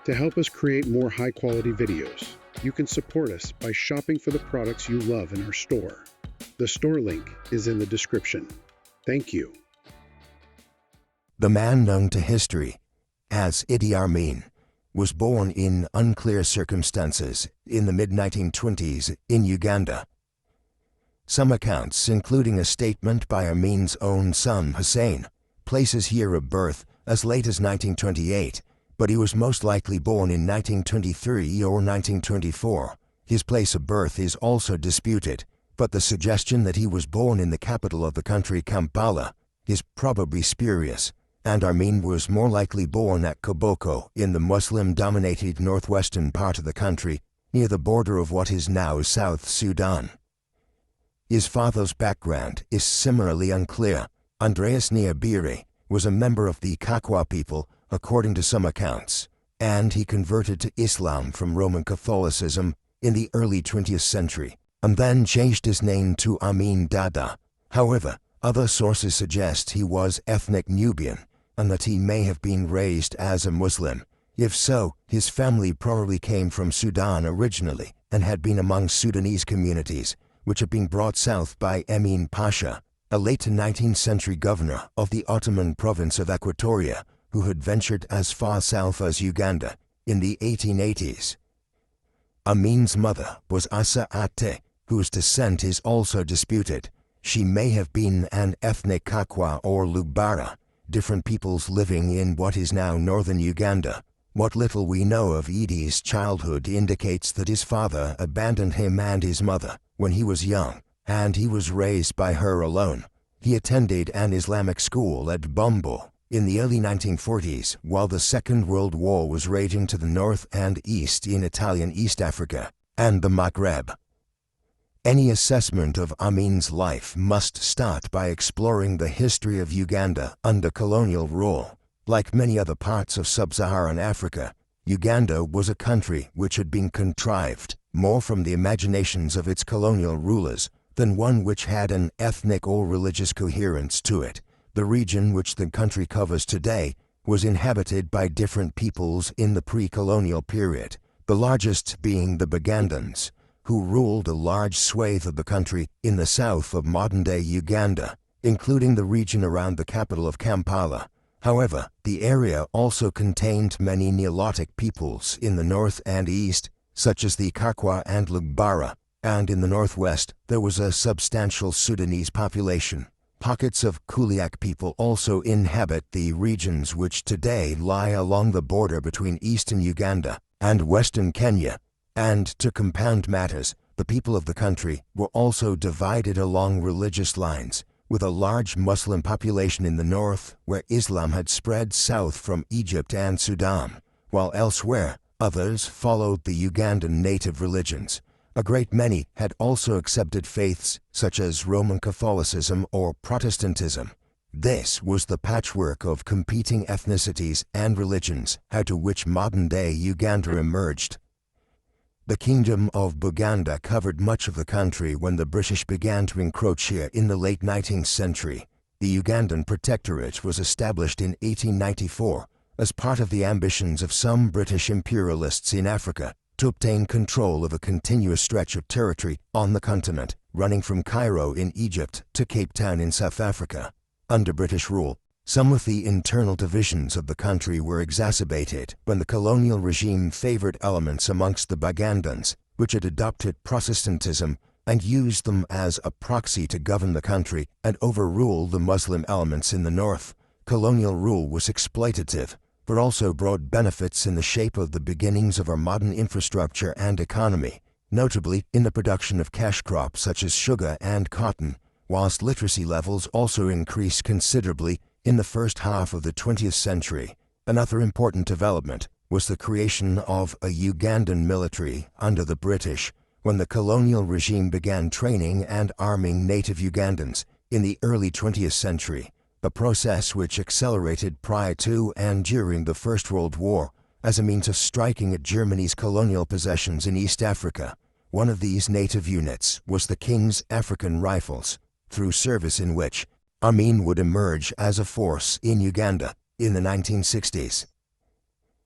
To help us create more high-quality videos, you can support us by shopping for the products you love in our store. The store link is in the description. Thank you. The man known to history as Idi Amin was born in unclear circumstances in the mid-1920s in Uganda. Some accounts, including a statement by Amin's own son Hussein, place his year of birth as late as 1928, but he was most likely born in 1923 or 1924. His place of birth is also disputed, but the suggestion that he was born in the capital of the country, Kampala, is probably spurious, and Amin was more likely born at Koboko in the Muslim-dominated northwestern part of the country, near the border of what is now South Sudan. His father's background is similarly unclear. Andreas Niabire was a member of the Kakwa people, according to some accounts, and he converted to Islam from Roman Catholicism in the early 20th century, and then changed his name to Amin Dada. However, other sources suggest he was ethnic Nubian, and that he may have been raised as a Muslim. If so, his family probably came from Sudan originally and had been among Sudanese communities, which had been brought south by Emin Pasha, a late 19th century governor of the Ottoman province of Equatoria, who had ventured as far south as Uganda in the 1880s. Amin's mother was Asa Ate, whose descent is also disputed. She may have been an ethnic Kakwa or Lubara, different peoples living in what is now northern Uganda. What little we know of Idi's childhood indicates that his father abandoned him and his mother when he was young, and he was raised by her alone. He attended an Islamic school at Bombo in the early 1940s while the Second World War was raging to the north and east in Italian East Africa and the Maghreb. Any assessment of Amin's life must start by exploring the history of Uganda under colonial rule. Like many other parts of sub-Saharan Africa, Uganda was a country which had been contrived more from the imaginations of its colonial rulers than one which had an ethnic or religious coherence to it. The region which the country covers today was inhabited by different peoples in the pre-colonial period, the largest being the Bagandans, who ruled a large swathe of the country in the south of modern-day Uganda, including the region around the capital of Kampala. However, the area also contained many Nilotic peoples in the north and east, such as the Kakwa and Lubara, and in the northwest there was a substantial Sudanese population. Pockets of Kuliak people also inhabit the regions which today lie along the border between eastern Uganda and western Kenya. And to compound matters, the people of the country were also divided along religious lines, with a large Muslim population in the north where Islam had spread south from Egypt and Sudan, while elsewhere others followed the Ugandan native religions. A great many had also accepted faiths such as Roman Catholicism or Protestantism. This was the patchwork of competing ethnicities and religions out of which modern-day Uganda emerged. The Kingdom of Buganda covered much of the country when the British began to encroach here in the late 19th century. The Ugandan Protectorate was established in 1894 as part of the ambitions of some British imperialists in Africa to obtain control of a continuous stretch of territory on the continent, running from Cairo in Egypt to Cape Town in South Africa. Under British rule, some of the internal divisions of the country were exacerbated when the colonial regime favored elements amongst the Bagandans, which had adopted Protestantism and used them as a proxy to govern the country and overrule the Muslim elements in the north. Colonial rule was exploitative, but also brought benefits in the shape of the beginnings of our modern infrastructure and economy, notably in the production of cash crops such as sugar and cotton, whilst literacy levels also increased considerably in the first half of the 20th century. Another important development was the creation of a Ugandan military under the British when the colonial regime began training and arming native Ugandans in the early 20th century, a process which accelerated prior to and during the First World War as a means of striking at Germany's colonial possessions in East Africa. One of these native units was the King's African Rifles, through service in which Amin would emerge as a force in Uganda in the 1960s.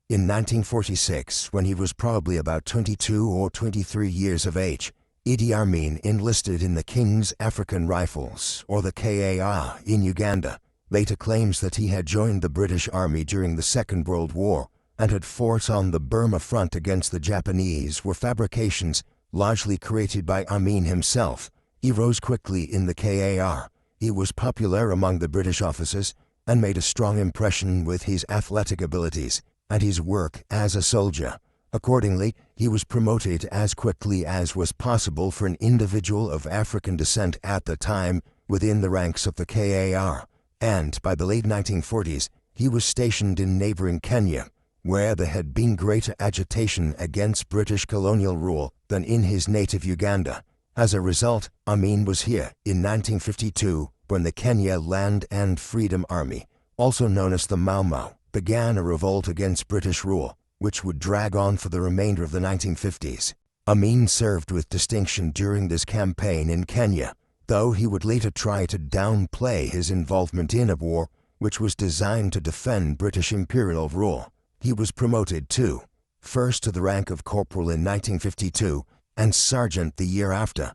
In 1946, when he was probably about 22 or 23 years of age, Idi Amin enlisted in the King's African Rifles, or the KAR, in Uganda. Later claims that he had joined the British Army during the Second World War and had fought on the Burma front against the Japanese were fabrications largely created by Amin himself. He rose quickly in the KAR. He was popular among the British officers and made a strong impression with his athletic abilities and his work as a soldier. Accordingly, he was promoted as quickly as was possible for an individual of African descent at the time within the ranks of the KAR, and by the late 1940s, he was stationed in neighboring Kenya, where there had been greater agitation against British colonial rule than in his native Uganda. As a result, Amin was here in 1952 when the Kenya Land and Freedom Army, also known as the Mau Mau, began a revolt against British rule, which would drag on for the remainder of the 1950s. Amin served with distinction during this campaign in Kenya, though he would later try to downplay his involvement in a war which was designed to defend British imperial rule. He was promoted too, first to the rank of corporal in 1952 and sergeant the year after.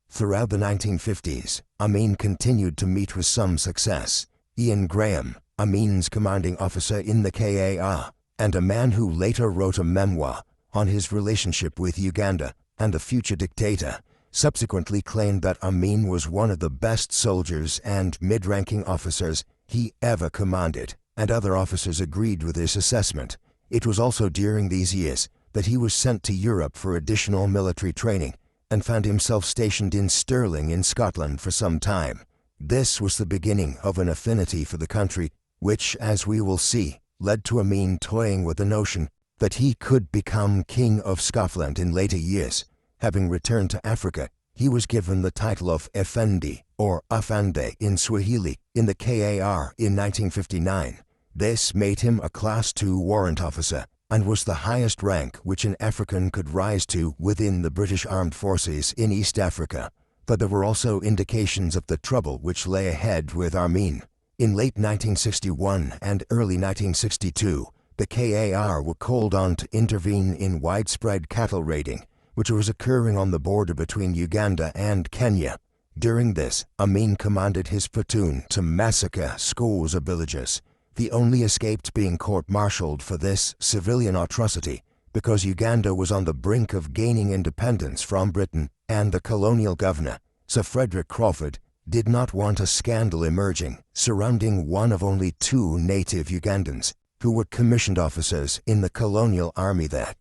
Throughout the 1950s, Amin continued to meet with some success. Ian Graham, Amin's commanding officer in the KAR, and a man who later wrote a memoir on his relationship with Uganda and the future dictator, subsequently claimed that Amin was one of the best soldiers and mid-ranking officers he ever commanded, and other officers agreed with this assessment. It was also during these years that he was sent to Europe for additional military training and found himself stationed in Stirling in Scotland for some time. This was the beginning of an affinity for the country, which, as we will see, led to Amin toying with the notion that he could become King of Scotland in later years. Having returned to Africa, he was given the title of Effendi, or Afande in Swahili, in the KAR in 1959. This made him a Class II warrant officer, and was the highest rank which an African could rise to within the British Armed Forces in East Africa. But there were also indications of the trouble which lay ahead with Amin. In late 1961 and early 1962, the KAR were called on to intervene in widespread cattle raiding, which was occurring on the border between Uganda and Kenya. During this, Amin commanded his platoon to massacre scores of villagers. The only escaped being court-martialed for this civilian atrocity because Uganda was on the brink of gaining independence from Britain, and the colonial governor, Sir Frederick Crawford, did not want a scandal emerging surrounding one of only 2 native Ugandans who were commissioned officers in the colonial army there.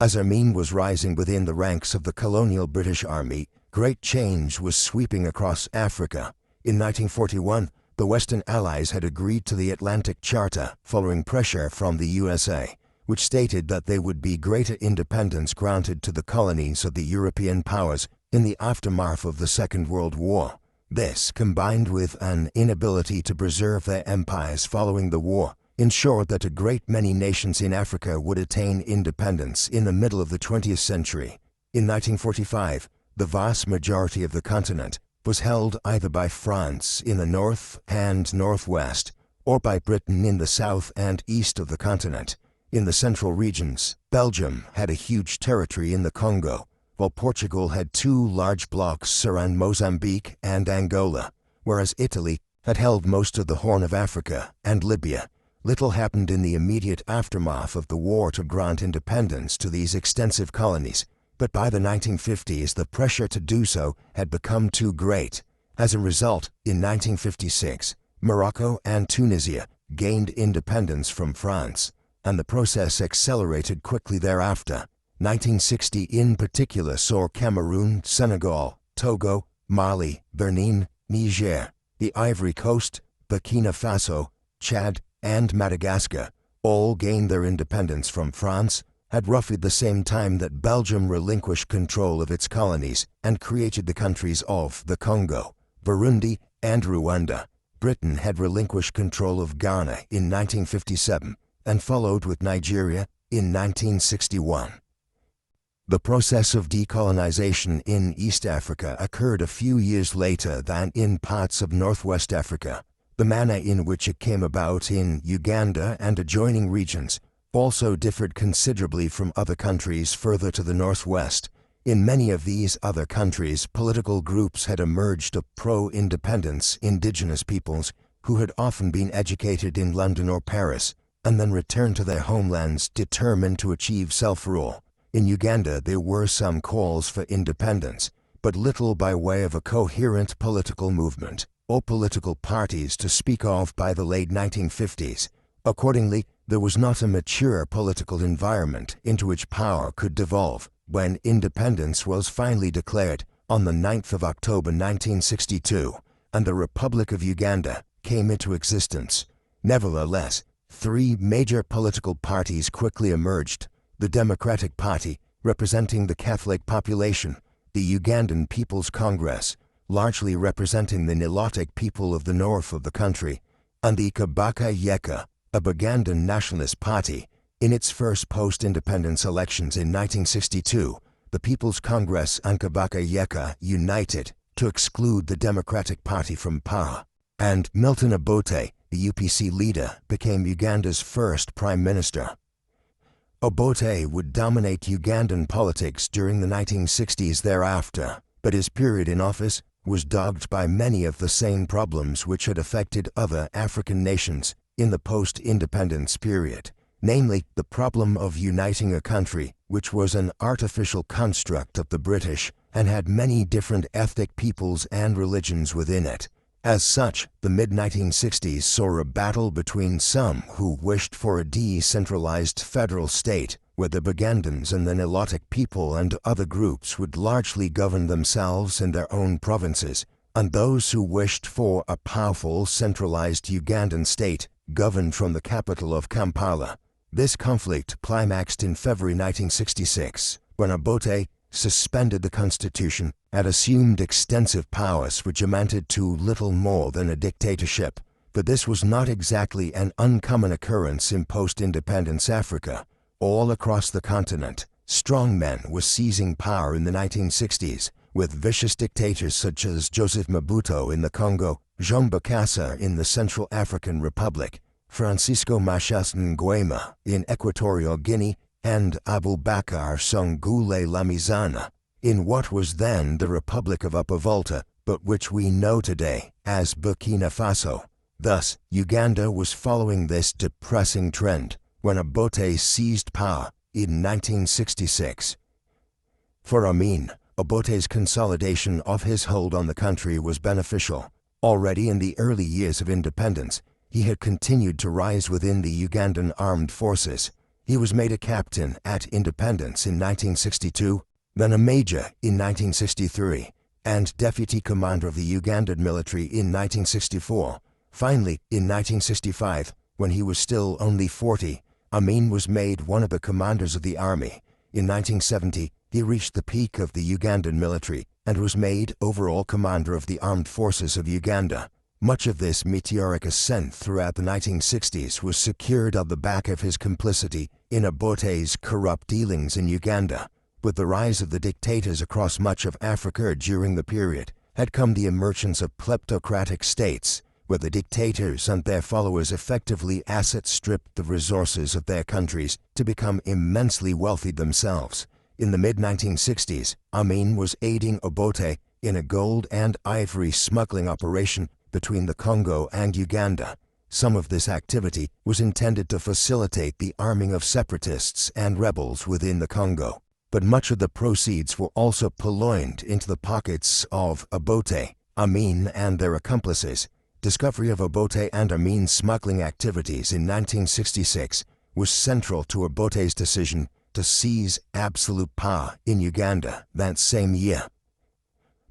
As Amin was rising within the ranks of the colonial British Army, great change was sweeping across Africa. In 1941, the Western Allies had agreed to the Atlantic Charter following pressure from the USA, which stated that there would be greater independence granted to the colonies of the European powers in the aftermath of the Second World War. This, combined with an inability to preserve their empires following the war, ensured that a great many nations in Africa would attain independence in the middle of the 20th century. In 1945, the vast majority of the continent was held either by France in the north and northwest, or by Britain in the south and east of the continent. In the central regions, Belgium had a huge territory in the Congo, while Portugal had 2 large blocks around Mozambique and Angola, whereas Italy had held most of the Horn of Africa and Libya. Little happened in the immediate aftermath of the war to grant independence to these extensive colonies, but by the 1950s the pressure to do so had become too great. As a result, in 1956, Morocco and Tunisia gained independence from France, and the process accelerated quickly thereafter. 1960 in particular saw Cameroon, Senegal, Togo, Mali, Benin, Niger, the Ivory Coast, Burkina Faso, Chad, and Madagascar all gained their independence from France at roughly the same time that Belgium relinquished control of its colonies and created the countries of the Congo, Burundi, and Rwanda. Britain had relinquished control of Ghana in 1957 and followed with Nigeria in 1961. The process of decolonization in East Africa occurred a few years later than in parts of Northwest Africa. The manner in which it came about in Uganda and adjoining regions also differed considerably from other countries further to the northwest. In many of these other countries, political groups had emerged of pro-independence indigenous peoples who had often been educated in London or Paris and then returned to their homelands determined to achieve self-rule. In Uganda, there were some calls for independence, but little by way of a coherent political movement or political parties to speak of by the late 1950s. Accordingly, there was not a mature political environment into which power could devolve when independence was finally declared on the 9th of October 1962 and the Republic of Uganda came into existence. Nevertheless, three major political parties quickly emerged: the Democratic Party, representing the Catholic population; the Ugandan People's Congress, largely representing the Nilotic people of the north of the country; and the Kabaka Yeka, a Bugandan nationalist party. In its first post-independence elections in 1962, the People's Congress and Kabaka Yeka united to exclude the Democratic Party from power, and Milton Obote, the UPC leader, became Uganda's first prime minister. Obote would dominate Ugandan politics during the 1960s thereafter, but his period in office was dogged by many of the same problems which had affected other African nations in the post-independence period, namely the problem of uniting a country which was an artificial construct of the British and had many different ethnic peoples and religions within it. As such, the mid-1960s saw a battle between some who wished for a decentralized federal state where the Bugandans and the Nilotic people and other groups would largely govern themselves in their own provinces, and those who wished for a powerful centralized Ugandan state governed from the capital of Kampala. This conflict climaxed in February 1966, when Obote suspended the constitution and assumed extensive powers which amounted to little more than a dictatorship. But this was not exactly an uncommon occurrence in post-independence Africa. All across the continent, strong men were seizing power in the 1960s, with vicious dictators such as Joseph Mobutu in the Congo, Jean Bokassa in the Central African Republic, Francisco Machas Nguema in Equatorial Guinea, and Abubakar Songule Lamizana in what was then the Republic of Upper Volta, but which we know today as Burkina Faso. Thus, Uganda was following this depressing trend when Obote seized power in 1966. For Amin, Obote's consolidation of his hold on the country was beneficial. Already in the early years of independence, he had continued to rise within the Ugandan armed forces. He was made a captain at independence in 1962, then a major in 1963, and deputy commander of the Ugandan military in 1964. Finally, in 1965, when he was still only 40, Amin was made one of the commanders of the army. In 1970, he reached the peak of the Ugandan military and was made overall commander of the armed forces of Uganda. Much of this meteoric ascent throughout the 1960s was secured on the back of his complicity in Obote's corrupt dealings in Uganda. With the rise of the dictators across much of Africa during the period, had come the emergence of kleptocratic states, where the dictators and their followers effectively asset-stripped the resources of their countries to become immensely wealthy themselves. In the mid-1960s, Amin was aiding Obote in a gold and ivory smuggling operation between the Congo and Uganda. Some of this activity was intended to facilitate the arming of separatists and rebels within the Congo, but much of the proceeds were also purloined into the pockets of Obote, Amin, and their accomplices. Discovery of Obote and Amin's smuggling activities in 1966 was central to Obote's decision to seize absolute power in Uganda that same year.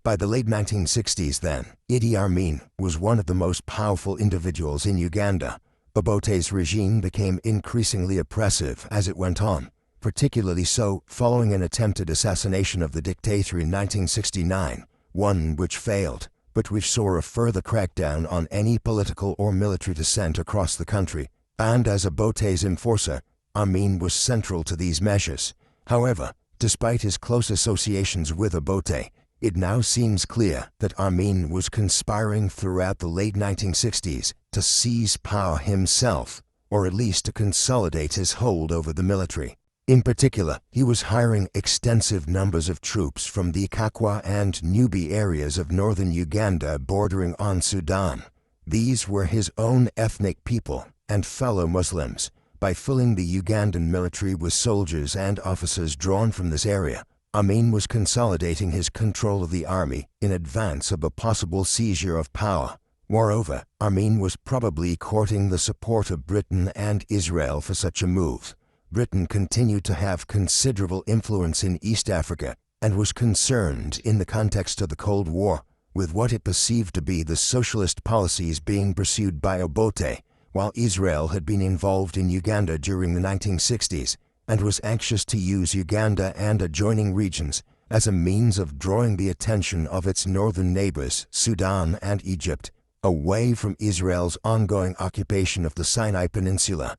By the late 1960s then, Idi Amin was one of the most powerful individuals in Uganda. Obote's regime became increasingly oppressive as it went on, particularly so following an attempted assassination of the dictator in 1969, one which failed, but which saw a further crackdown on any political or military dissent across the country, and as Obote's enforcer, Amin was central to these measures. However, despite his close associations with Obote, It now seems clear that Amin was conspiring throughout the late 1960s to seize power himself, or at least to consolidate his hold over the military. In particular, he was hiring extensive numbers of troops from the Kakwa and Nubi areas of northern Uganda bordering on Sudan. These were his own ethnic people and fellow Muslims. By filling the Ugandan military with soldiers and officers drawn from this area, Amin was consolidating his control of the army in advance of a possible seizure of power. Moreover, Amin was probably courting the support of Britain and Israel for such a move. Britain continued to have considerable influence in East Africa and was concerned, in the context of the Cold War, with what it perceived to be the socialist policies being pursued by Obote, while Israel had been involved in Uganda during the 1960s and was anxious to use Uganda and adjoining regions as a means of drawing the attention of its northern neighbors, Sudan and Egypt, away from Israel's ongoing occupation of the Sinai Peninsula.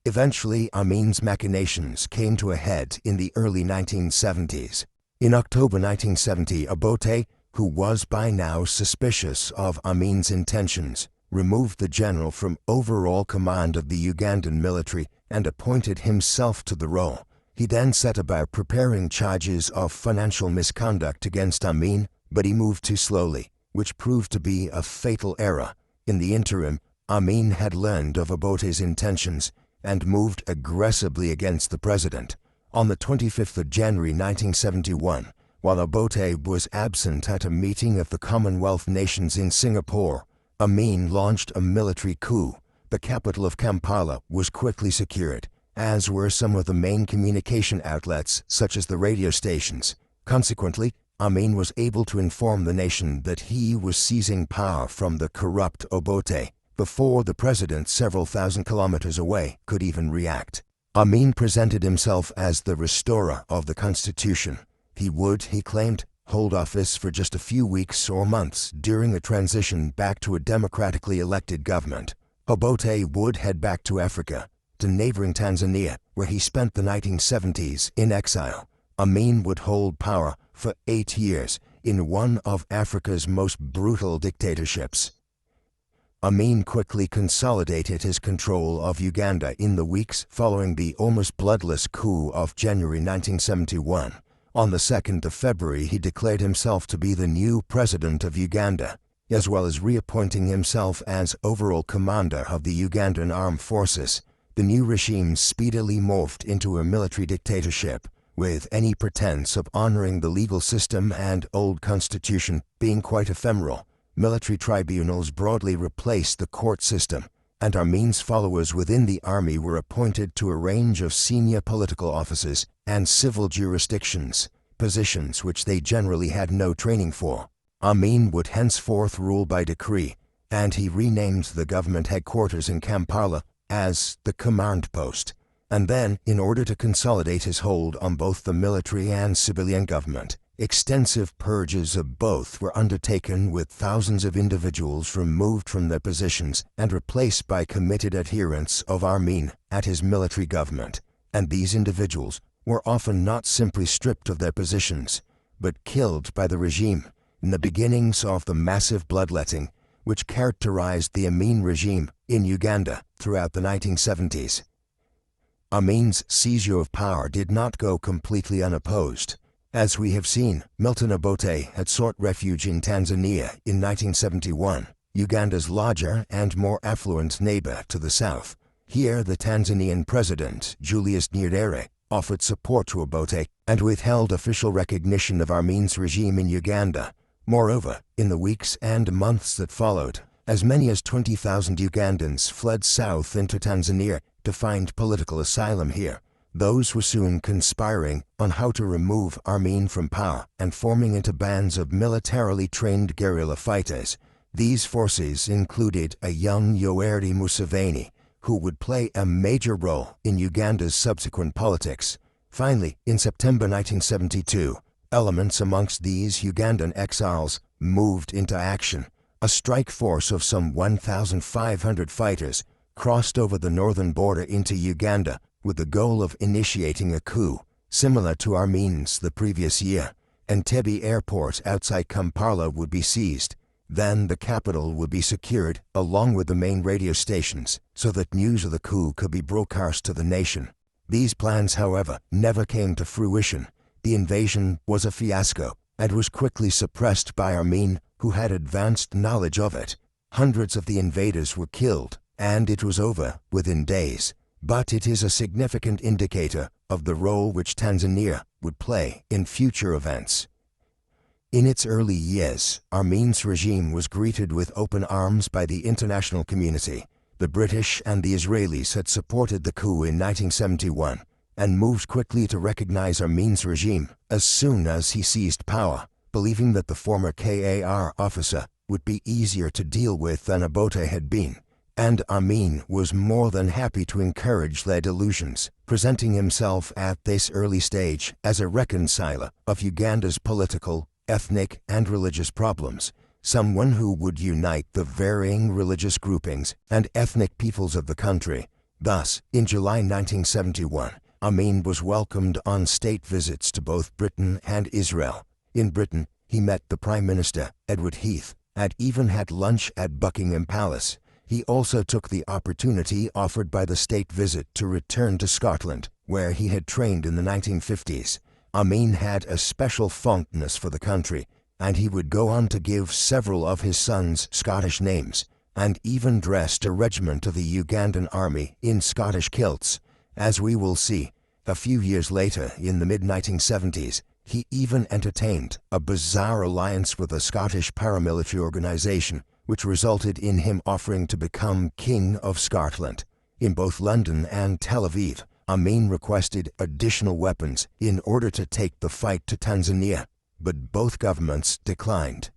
Eventually, Amin's machinations came to a head in the early 1970s. In October 1970, Obote, who was by now suspicious of Amin's intentions, removed the general from overall command of the Ugandan military and appointed himself to the role. He then set about preparing charges of financial misconduct against Amin, but he moved too slowly, which proved to be a fatal error. In the interim, Amin had learned of Obote's intentions and moved aggressively against the president. On the 25th of January 1971, while Obote was absent at a meeting of the Commonwealth nations in Singapore, Amin launched a military coup. The capital of Kampala was quickly secured, as were some of the main communication outlets such as the radio stations. Consequently, Amin was able to inform the nation that he was seizing power from the corrupt Obote before the president several thousand kilometers away could even react. Amin presented himself as the restorer of the constitution. He would, he claimed, hold office for just a few weeks or months during the transition back to a democratically elected government. Obote would head back to Africa, to neighboring Tanzania, where he spent the 1970s in exile. Amin would hold power for 8 years in one of Africa's most brutal dictatorships. Amin quickly consolidated his control of Uganda in the weeks following the almost bloodless coup of January 1971. On the 2nd of February, he declared himself to be the new president of Uganda, as well as reappointing himself as overall commander of the Ugandan armed forces. The new regime speedily morphed into a military dictatorship, with any pretense of honoring the legal system and old constitution being quite ephemeral. Military tribunals broadly replaced the court system, and Amin's followers within the army were appointed to a range of senior political offices and civil jurisdictions, positions which they generally had no training for. Amin would henceforth rule by decree, and he renamed the government headquarters in Kampala as the Command Post. And then, in order to consolidate his hold on both the military and civilian government, extensive purges of both were undertaken, with thousands of individuals removed from their positions and replaced by committed adherents of Amin at his military government. And these individuals were often not simply stripped of their positions, but killed by the regime in the beginnings of the massive bloodletting which characterized the Amin regime in Uganda throughout the 1970s. Amin's seizure of power did not go completely unopposed. As we have seen, Milton Obote had sought refuge in Tanzania in 1971, Uganda's larger and more affluent neighbor to the south. Here, the Tanzanian president, Julius Nyerere, offered support to Obote and withheld official recognition of Amin's regime in Uganda. Moreover, in the weeks and months that followed, as many as 20,000 Ugandans fled south into Tanzania to find political asylum here. Those were soon conspiring on how to remove Amin from power and forming into bands of militarily trained guerrilla fighters. These forces included a young Yoweri Museveni, who would play a major role in Uganda's subsequent politics. Finally, in September 1972, elements amongst these Ugandan exiles moved into action. A strike force of some 1,500 fighters crossed over the northern border into Uganda with the goal of initiating a coup, similar to Amin's the previous year. Entebbe Airport outside Kampala would be seized. Then the capital would be secured, along with the main radio stations, so that news of the coup could be broadcast to the nation. These plans, however, never came to fruition. The invasion was a fiasco, and was quickly suppressed by Amin, who had advanced knowledge of it. Hundreds of the invaders were killed, and it was over within days. But it is a significant indicator of the role which Tanzania would play in future events. In its early years, Amin's regime was greeted with open arms by the international community. The British and the Israelis had supported the coup in 1971 and moved quickly to recognize Amin's regime as soon as he seized power, believing that the former KAR officer would be easier to deal with than Obote had been. And Amin was more than happy to encourage their delusions, presenting himself at this early stage as a reconciler of Uganda's political, ethnic, and religious problems, someone who would unite the varying religious groupings and ethnic peoples of the country. Thus, in July 1971, Amin was welcomed on state visits to both Britain and Israel. In Britain, he met the Prime Minister, Edward Heath, and even had lunch at Buckingham Palace. He also took the opportunity offered by the state visit to return to Scotland, where he had trained in the 1950s. Amin had a special fondness for the country, and he would go on to give several of his sons Scottish names, and even dressed a regiment of the Ugandan army in Scottish kilts. As we will see, a few years later, in the mid-1970s, he even entertained a bizarre alliance with a Scottish paramilitary organization, which resulted in him offering to become King of Scotland. In both London and Tel Aviv, Amin requested additional weapons in order to take the fight to Tanzania, but both governments declined.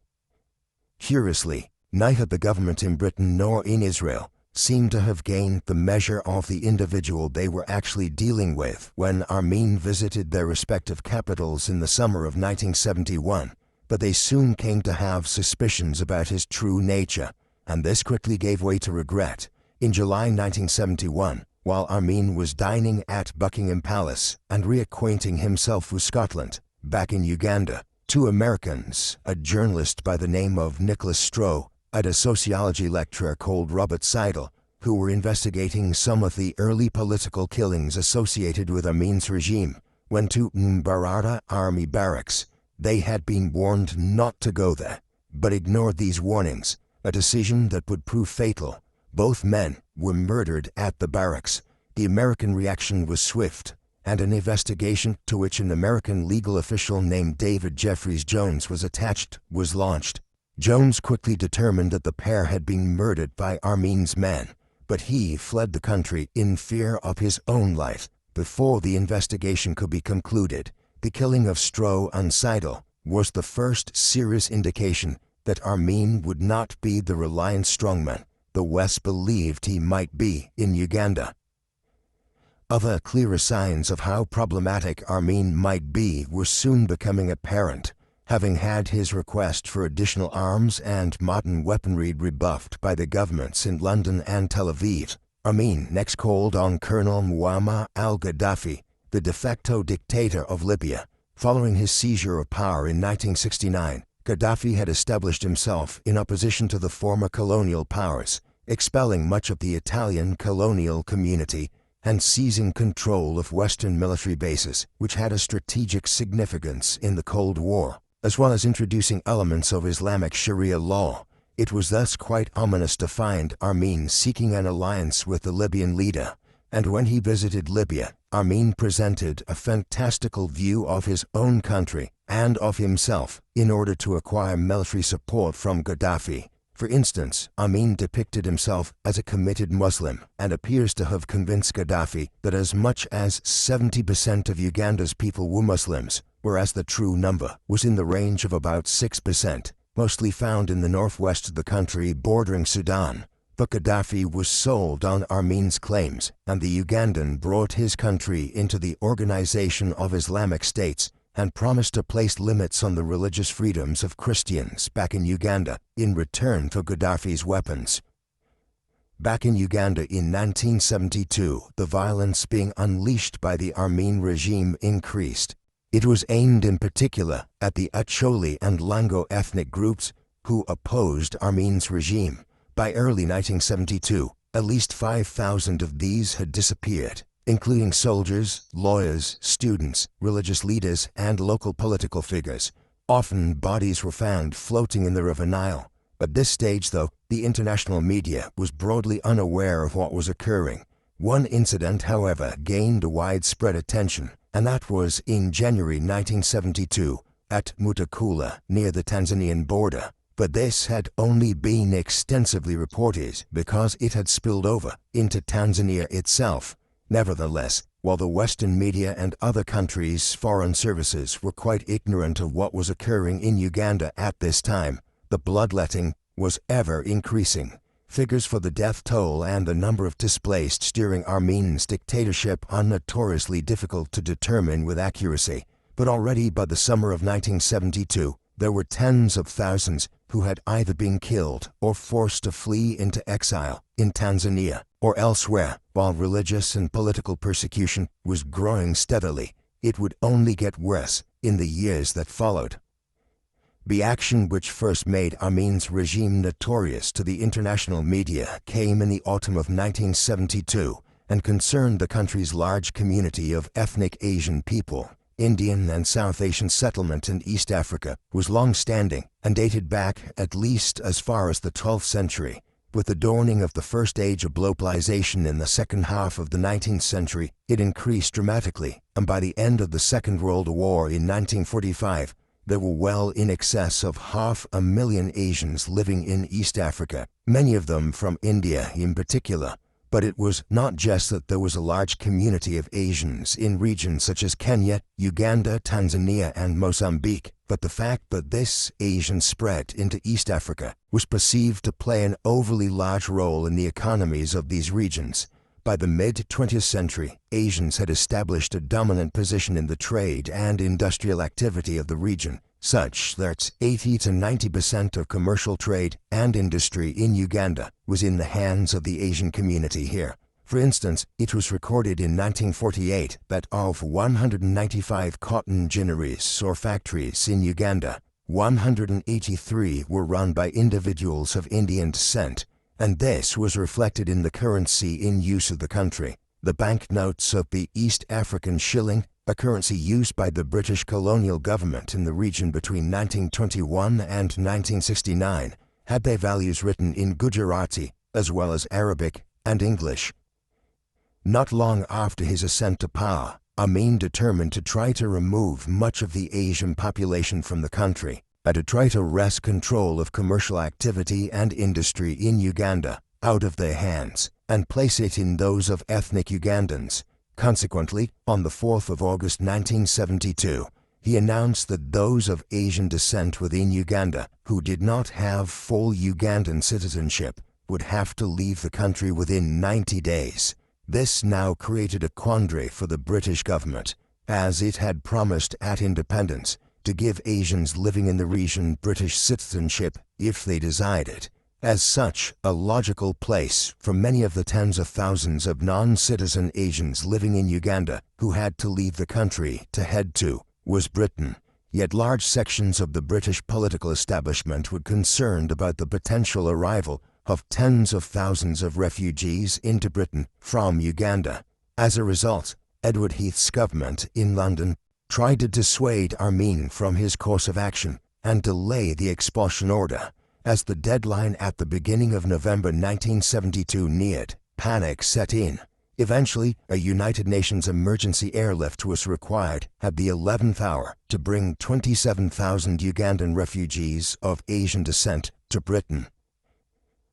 Curiously, neither the government in Britain nor in Israel seemed to have gained the measure of the individual they were actually dealing with when Amin visited their respective capitals in the summer of 1971, but they soon came to have suspicions about his true nature, and this quickly gave way to regret. In July 1971, while Amin was dining at Buckingham Palace and reacquainting himself with Scotland, back in Uganda, two Americans, a journalist by the name of Nicholas Stroh and a sociology lecturer called Robert Seidel, who were investigating some of the early political killings associated with Amin's regime, went to Mbarara Army Barracks. They had been warned not to go there, but ignored these warnings, a decision that would prove fatal. Both men were murdered at the barracks. The American reaction was swift, and an investigation to which an American legal official named David Jeffries Jones was attached was launched. Jones quickly determined that the pair had been murdered by Amin's men, but he fled the country in fear of his own life before the investigation could be concluded. The killing of Stroh and Seidel was the first serious indication that Amin would not be the reliant strongman the West believed he might be in Uganda. Other clearer signs of how problematic Amin might be were soon becoming apparent. Having had his request for additional arms and modern weaponry rebuffed by the governments in London and Tel Aviv, Amin next called on Colonel Muammar al-Gaddafi, the de facto dictator of Libya. Following his seizure of power in 1969, Gaddafi had established himself in opposition to the former colonial powers, expelling much of the Italian colonial community and seizing control of Western military bases, which had a strategic significance in the Cold War, as well as introducing elements of Islamic Sharia law. It was thus quite ominous to find Amin seeking an alliance with the Libyan leader, and when he visited Libya, Amin presented a fantastical view of his own country and of himself in order to acquire military support from Gaddafi. For instance, Amin depicted himself as a committed Muslim and appears to have convinced Gaddafi that as much as 70% of Uganda's people were Muslims, whereas the true number was in the range of about 6%, mostly found in the northwest of the country bordering Sudan. But Gaddafi was sold on Amin's claims, and the Ugandan brought his country into the Organization of Islamic States and promised to place limits on the religious freedoms of Christians back in Uganda in return for Gaddafi's weapons. Back in Uganda in 1972, the violence being unleashed by the Amin regime increased. It was aimed in particular at the Acholi and Lango ethnic groups who opposed Amin's regime. By early 1972, at least 5,000 of these had disappeared, including soldiers, lawyers, students, religious leaders, and local political figures. Often bodies were found floating in the River Nile. At this stage, though, the international media was broadly unaware of what was occurring. One incident, however, gained widespread attention, and that was in January 1972 at Mutakula, near the Tanzanian border. But this had only been extensively reported because it had spilled over into Tanzania itself. Nevertheless, while the Western media and other countries' foreign services were quite ignorant of what was occurring in Uganda at this time, the bloodletting was ever increasing. Figures for the death toll and the number of displaced during Amin's dictatorship are notoriously difficult to determine with accuracy, but already by the summer of 1972, there were tens of thousands who had either been killed or forced to flee into exile in Tanzania or elsewhere. While religious and political persecution was growing steadily, it would only get worse in the years that followed. The action which first made Amin's regime notorious to the international media came in the autumn of 1972 and concerned the country's large community of ethnic Asian people. Indian and South Asian settlement in East Africa was long-standing and dated back at least as far as the 12th century. With the dawning of the first age of globalization in the second half of the 19th century, it increased dramatically, and by the end of the Second World War in 1945, there were well in excess of 500,000 Asians living in East Africa, many of them from India in particular. But it was not just that there was a large community of Asians in regions such as Kenya, Uganda, Tanzania, and Mozambique, but the fact that this Asian spread into East Africa was perceived to play an overly large role in the economies of these regions. By the mid-20th century, Asians had established a dominant position in the trade and industrial activity of the region, such that 80 to 90% of commercial trade and industry in Uganda was in the hands of the Asian community here. For instance, it was recorded in 1948 that of 195 cotton ginneries or factories in Uganda, 183 were run by individuals of Indian descent, and this was reflected in the currency in use of the country. The banknotes of the East African shilling, a currency used by the British colonial government in the region between 1921 and 1969, had their values written in Gujarati as well as Arabic and English. Not long after his ascent to power, Amin determined to try to remove much of the Asian population from the country and to try to wrest control of commercial activity and industry in Uganda out of their hands and place it in those of ethnic Ugandans. Consequently, on the 4th of August 1972, he announced that those of Asian descent within Uganda who did not have full Ugandan citizenship would have to leave the country within 90 days. This now created a quandary for the British government, as it had promised at independence to give Asians living in the region British citizenship if they desired it. As such, a logical place for many of the tens of thousands of non-citizen Asians living in Uganda who had to leave the country to head to was Britain. Yet large sections of the British political establishment were concerned about the potential arrival of tens of thousands of refugees into Britain from Uganda. As a result, Edward Heath's government in London tried to dissuade Amin from his course of action and delay the expulsion order. As the deadline at the beginning of November 1972 neared, panic set in. Eventually, a United Nations emergency airlift was required at the 11th hour to bring 27,000 Ugandan refugees of Asian descent to Britain.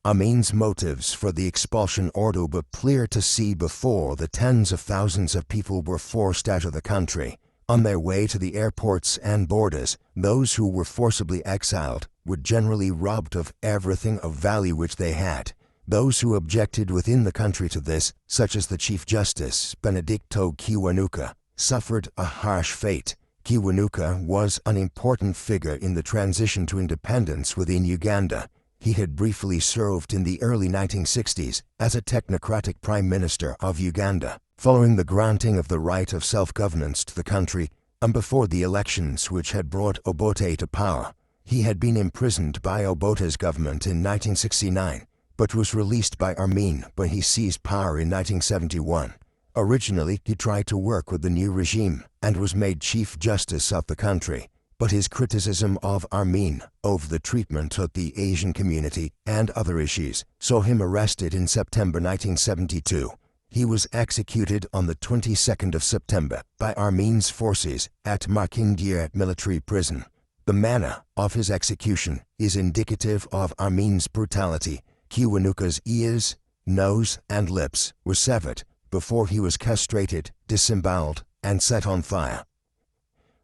Amin's motives for the expulsion order were clear to see before the tens of thousands of people were forced out of the country. On their way to the airports and borders, those who were forcibly exiled were generally robbed of everything of value which they had. Those who objected within the country to this, such as the Chief Justice, Benedicto Kiwanuka, suffered a harsh fate. Kiwanuka was an important figure in the transition to independence within Uganda. He had briefly served in the early 1960s as a technocratic Prime Minister of Uganda. Following the granting of the right of self-governance to the country, and before the elections which had brought Obote to power. He had been imprisoned by Obote's government in 1969, but was released by Amin when he seized power in 1971. Originally, he tried to work with the new regime and was made Chief Justice of the country, but his criticism of Amin over the treatment of the Asian community and other issues saw him arrested in September 1972. He was executed on the 22nd of September by Amin's forces at Makindia military prison. The manner of his execution is indicative of Amin's brutality. Kiwanuka's ears, nose, and lips were severed before he was castrated, disemboweled, and set on fire.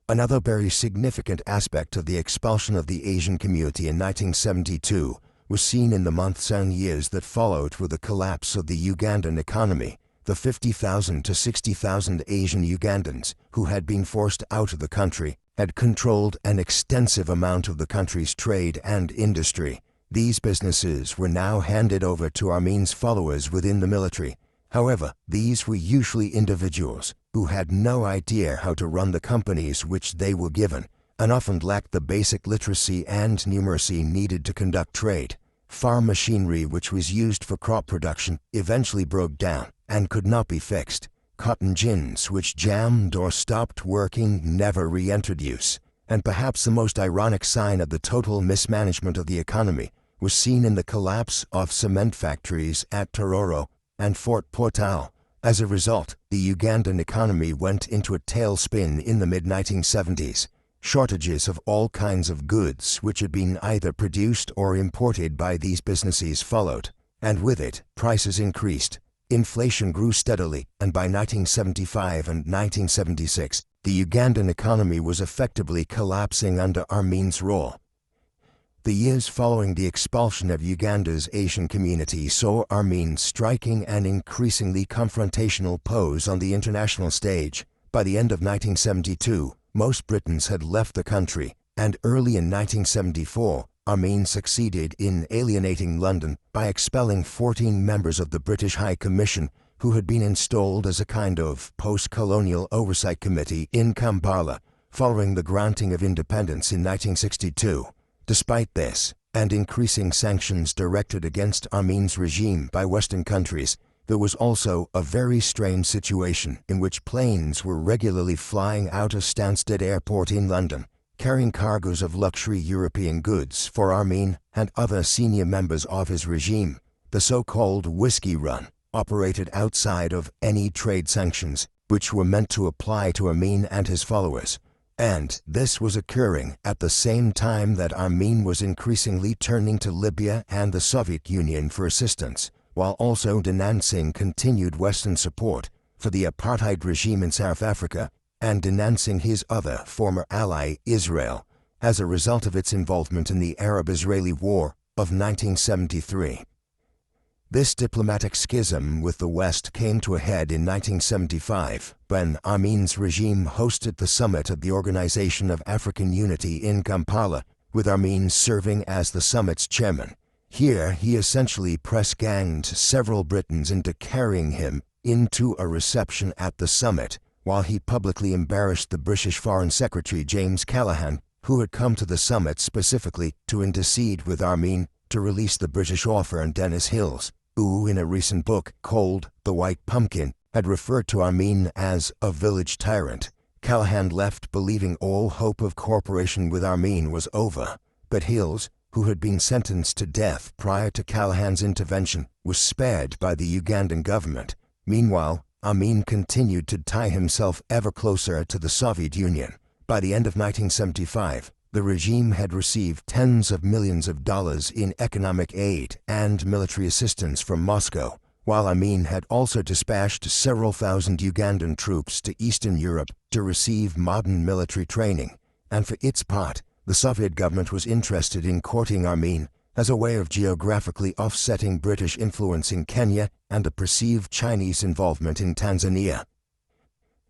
Another very significant aspect of the expulsion of the Asian community in 1972 was seen in the months and years that followed with the collapse of the Ugandan economy. The 50,000 to 60,000 Asian Ugandans who had been forced out of the country had controlled an extensive amount of the country's trade and industry. These businesses were now handed over to Amin's followers within the military. However, these were usually individuals who had no idea how to run the companies which they were given, and often lacked the basic literacy and numeracy needed to conduct trade. Farm machinery which was used for crop production eventually broke down and could not be fixed. Cotton gins which jammed or stopped working never re-entered use. And perhaps the most ironic sign of the total mismanagement of the economy was seen in the collapse of cement factories at Tororo and Fort Portal. As a result, the Ugandan economy went into a tailspin in the mid-1970s. Shortages of all kinds of goods which had been either produced or imported by these businesses followed, and with it, prices increased. Inflation grew steadily, and by 1975 and 1976, the Ugandan economy was effectively collapsing under Amin's rule. The years following the expulsion of Uganda's Asian community saw Amin striking an increasingly confrontational pose on the international stage. By the end of 1972, most Britons had left the country, and early in 1974, Amin succeeded in alienating London by expelling 14 members of the British High Commission who had been installed as a kind of post-colonial oversight committee in Kampala following the granting of independence in 1962. Despite this, and increasing sanctions directed against Amin's regime by Western countries, there was also a very strange situation in which planes were regularly flying out of Stansted Airport in London, carrying cargoes of luxury European goods for Amin and other senior members of his regime. The so-called Whiskey Run operated outside of any trade sanctions which were meant to apply to Amin and his followers. And this was occurring at the same time that Amin was increasingly turning to Libya and the Soviet Union for assistance, while also denouncing continued Western support for the apartheid regime in South Africa and denouncing his other former ally, Israel, as a result of its involvement in the Arab-Israeli War of 1973. This diplomatic schism with the West came to a head in 1975 when Amin's regime hosted the summit of the Organization of African Unity in Kampala, with Amin serving as the summit's chairman. Here he essentially press-ganged several Britons into carrying him into a reception at the summit, while he publicly embarrassed the British Foreign Secretary James Callaghan, who had come to the summit specifically to intercede with Amin to release the British offer, and Dennis Hills, who in a recent book called The White Pumpkin had referred to Amin as a village tyrant. Callaghan left believing all hope of cooperation with Amin was over, but Hills, who had been sentenced to death prior to Callaghan's intervention, was spared by the Ugandan government. Meanwhile, Amin continued to tie himself ever closer to the Soviet Union. By the end of 1975, the regime had received tens of millions of dollars in economic aid and military assistance from Moscow, while Amin had also dispatched several thousand Ugandan troops to Eastern Europe to receive modern military training. And for its part, the Soviet government was interested in courting Amin as a way of geographically offsetting British influence in Kenya and the perceived Chinese involvement in Tanzania.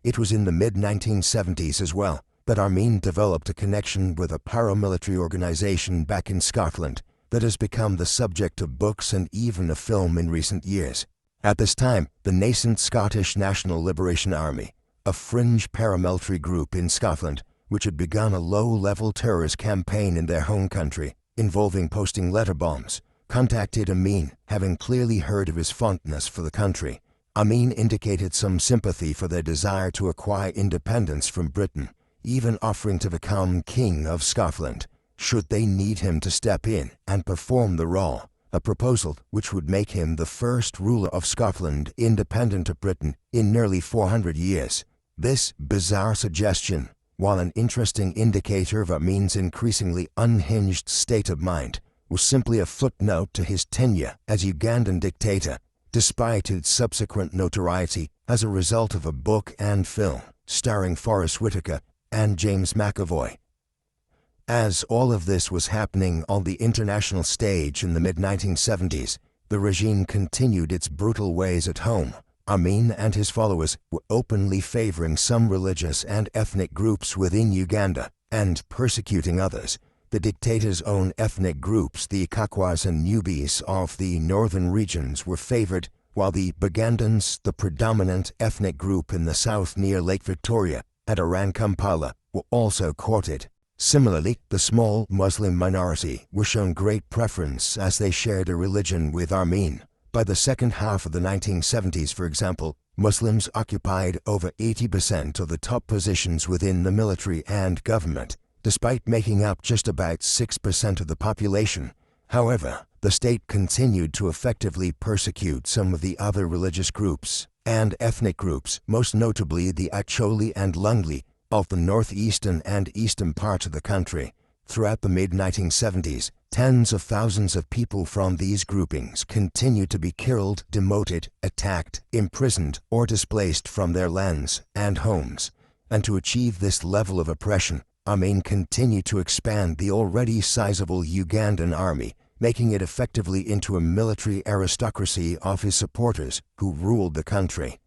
It was in the mid-1970s as well that Amin developed a connection with a paramilitary organization back in Scotland that has become the subject of books and even a film in recent years. At this time, the nascent Scottish National Liberation Army, a fringe paramilitary group in Scotland, which had begun a low-level terrorist campaign in their home country, involving posting letter bombs, contacted Amin, having clearly heard of his fondness for the country. Amin indicated some sympathy for their desire to acquire independence from Britain, even offering to become King of Scotland, should they need him to step in and perform the role, a proposal which would make him the first ruler of Scotland independent of Britain in nearly 400 years. This bizarre suggestion, while an interesting indicator of Amin's increasingly unhinged state of mind, was simply a footnote to his tenure as Ugandan dictator, despite its subsequent notoriety as a result of a book and film starring Forrest Whitaker and James McAvoy. As all of this was happening on the international stage in the mid-1970s, the regime continued its brutal ways at home. Amin and his followers were openly favoring some religious and ethnic groups within Uganda and persecuting others. The dictator's own ethnic groups, the Kakwas and Nubis of the northern regions, were favored, while the Bagandans, the predominant ethnic group in the south near Lake Victoria and around Kampala, were also courted. Similarly, the small Muslim minority were shown great preference as they shared a religion with Amin. By the second half of the 1970s, for example, Muslims occupied over 80% of the top positions within the military and government, despite making up just about 6% of the population. However, the state continued to effectively persecute some of the other religious groups and ethnic groups, most notably the Acholi and Lungli of the northeastern and eastern parts of the country. Throughout the mid-1970s, tens of thousands of people from these groupings continued to be killed, demoted, attacked, imprisoned, or displaced from their lands and homes. And to achieve this level of oppression, Amin continued to expand the already sizable Ugandan army, making it effectively into a military aristocracy of his supporters who ruled the country.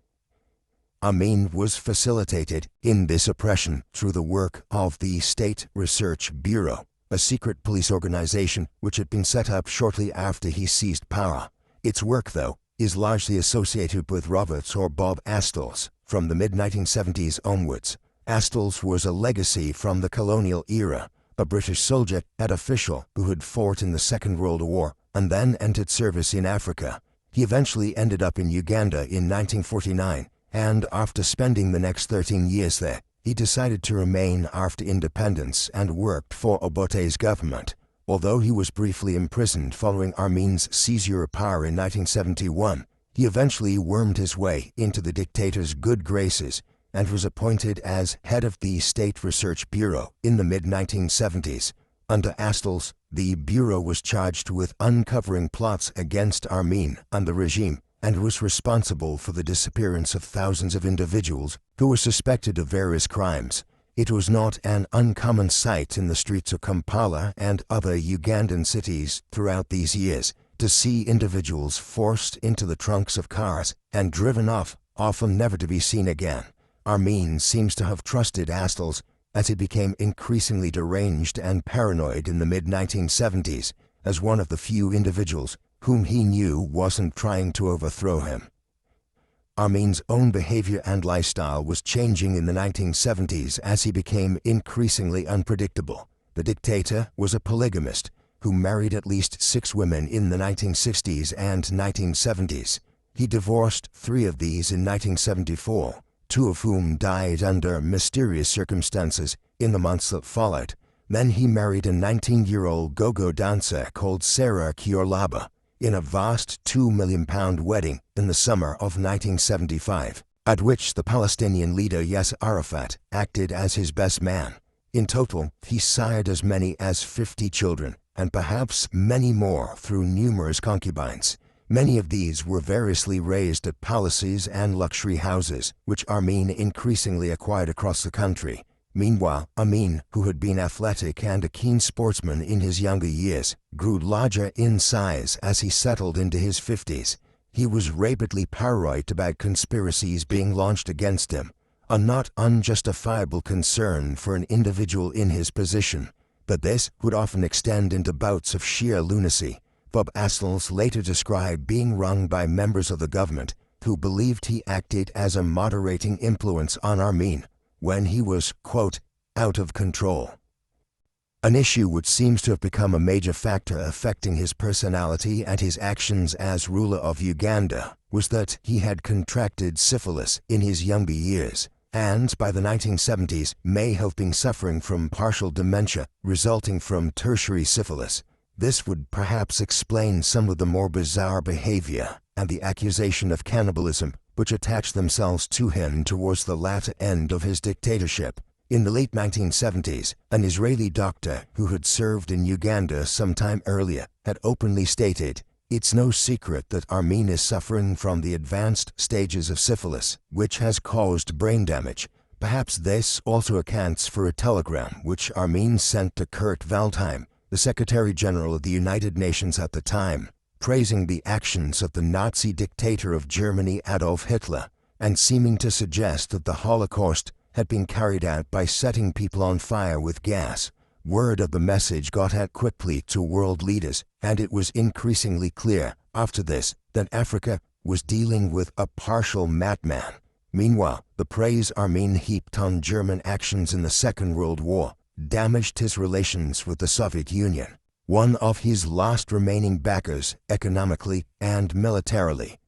Amin was facilitated in this oppression through the work of the State Research Bureau, a secret police organization which had been set up shortly after he seized power. Its work, though, is largely associated with Roberts or Bob Astles from the mid-1970s onwards. Astles was a legacy from the colonial era, a British soldier and official who had fought in the Second World War and then entered service in Africa. He eventually ended up in Uganda in 1949, and after spending the next 13 years there, he decided to remain after independence and worked for Obote's government. Although he was briefly imprisoned following Amin's seizure of power in 1971, he eventually wormed his way into the dictator's good graces and was appointed as head of the State Research Bureau in the mid-1970s. Under Astles, the Bureau was charged with uncovering plots against Amin and the regime, and was responsible for the disappearance of thousands of individuals who were suspected of various crimes. It was not an uncommon sight in the streets of Kampala and other Ugandan cities throughout these years to see individuals forced into the trunks of cars and driven off, often never to be seen again. Amin seems to have trusted Astles as he became increasingly deranged and paranoid in the mid-1970s as one of the few individuals whom he knew wasn't trying to overthrow him. Amin's own behavior and lifestyle was changing in the 1970s as he became increasingly unpredictable. The dictator was a polygamist who married at least 6 women in the 1960s and 1970s. He divorced 3 of these in 1974, 2 of whom died under mysterious circumstances in the months that followed. Then he married a 19-year-old go-go dancer called Sarah Kiorlaba in a vast £2 million wedding in the summer of 1975, at which the Palestinian leader Yasser Arafat acted as his best man. In total, he sired as many as 50 children, and perhaps many more through numerous concubines. Many of these were variously raised at palaces and luxury houses, which Amin increasingly acquired across the country. Meanwhile, Amin, who had been athletic and a keen sportsman in his younger years, grew larger in size as he settled into his 50s. He was rapidly paranoid about conspiracies being launched against him, a not unjustifiable concern for an individual in his position, but this would often extend into bouts of sheer lunacy. Bob Astles later described being rung by members of the government who believed he acted as a moderating influence on Amin when he was, quote, out of control. An issue which seems to have become a major factor affecting his personality and his actions as ruler of Uganda was that he had contracted syphilis in his younger years, and by the 1970s may have been suffering from partial dementia resulting from tertiary syphilis. This would perhaps explain some of the more bizarre behavior and the accusation of cannibalism which attached themselves to him towards the latter end of his dictatorship. In the late 1970s, an Israeli doctor who had served in Uganda some time earlier had openly stated, "It's no secret that Amin is suffering from the advanced stages of syphilis, which has caused brain damage." Perhaps this also accounts for a telegram which Amin sent to Kurt Waldheim, the Secretary General of the United Nations at the time, praising the actions of the Nazi dictator of Germany Adolf Hitler, and seeming to suggest that the Holocaust had been carried out by setting people on fire with gas. Word of the message got out quickly to world leaders, and it was increasingly clear after this that Africa was dealing with a partial madman. Meanwhile, the praise Amin heaped on German actions in the Second World War damaged his relations with the Soviet Union, one of his last remaining backers economically and militarily.